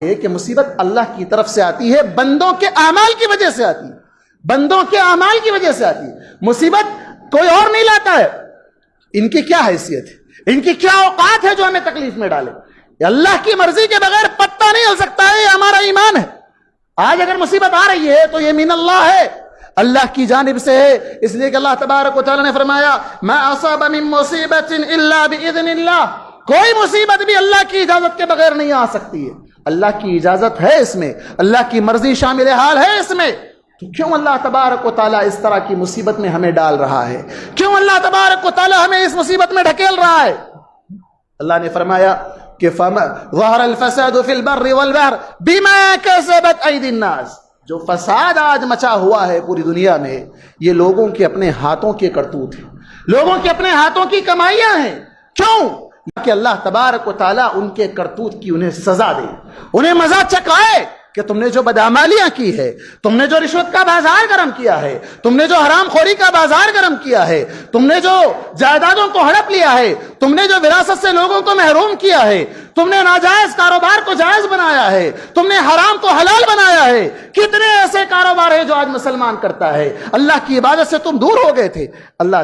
کہ مصیبت اللہ کی طرف سے آتی ہے، بندوں کے اعمال کی وجہ سے آتی ہے، بندوں کے اعمال کی وجہ سے آتی ہے۔ مصیبت کوئی اور نہیں لاتا ہے۔ ان کی کیا حیثیت ہے، ان کی کیا اوقات ہے جو ہمیں تکلیف میں ڈالے؟ اللہ کی مرضی کے بغیر پتہ نہیں ہل سکتا ہے، یہ ہمارا ایمان ہے۔ آج اگر مصیبت آ رہی ہے تو یہ من اللہ ہے، اللہ کی جانب سے ہے، اس لیے کہ اللہ تبارک و تعالی نے فرمایا ما اصاب من مصیبت الا باذن اللہ، کوئی مصیبت بھی اللہ کی اجازت کے بغیر نہیں آ سکتی ہے۔ اللہ کی اجازت ہے اس میں، اللہ کی مرضی شامل حال ہے اس میں، تو کیوں اللہ تبارک و تعالی اس طرح کی مصیبت میں ہمیں ڈال رہا ہے؟ کیوں اللہ تبارک و تعالی ہمیں اس مصیبت میں ڈھکیل رہا ہے؟ اللہ نے فرمایا کہ ظہر الفساد فی البر والبحر بما کسبت ایدی الناس، جو فساد آج مچا ہوا ہے پوری دنیا میں، یہ لوگوں کے اپنے ہاتھوں کے کرتوت ہیں، لوگوں کے اپنے ہاتھوں کی کمائیاں ہیں۔ کیوں؟ کہ اللہ تبارک و تعالیٰ ان کے کرتوت کی انہیں سزا دے، انہیں مزہ چکھائے کہ تم نے جو بدعمالیاں کی ہے، تم نے جو رشوت کا بازار گرم کیا ہے، تم نے جو حرام خوری کا بازار گرم کیا ہے، تم نے جو جائیدادوں کو ہڑپ لیا ہے، تم نے جو وراثت سے لوگوں کو محروم کیا ہے، تم نے ناجائز کاروبار کو جائز بنایا ہے، تم نے حرام کو حلال بنایا ہے۔ کتنے ایسے کاروبار ہیں جو آج مسلمان کرتا ہے، اللہ کی عبادت سے تم دور ہو گئے تھے۔ اللہ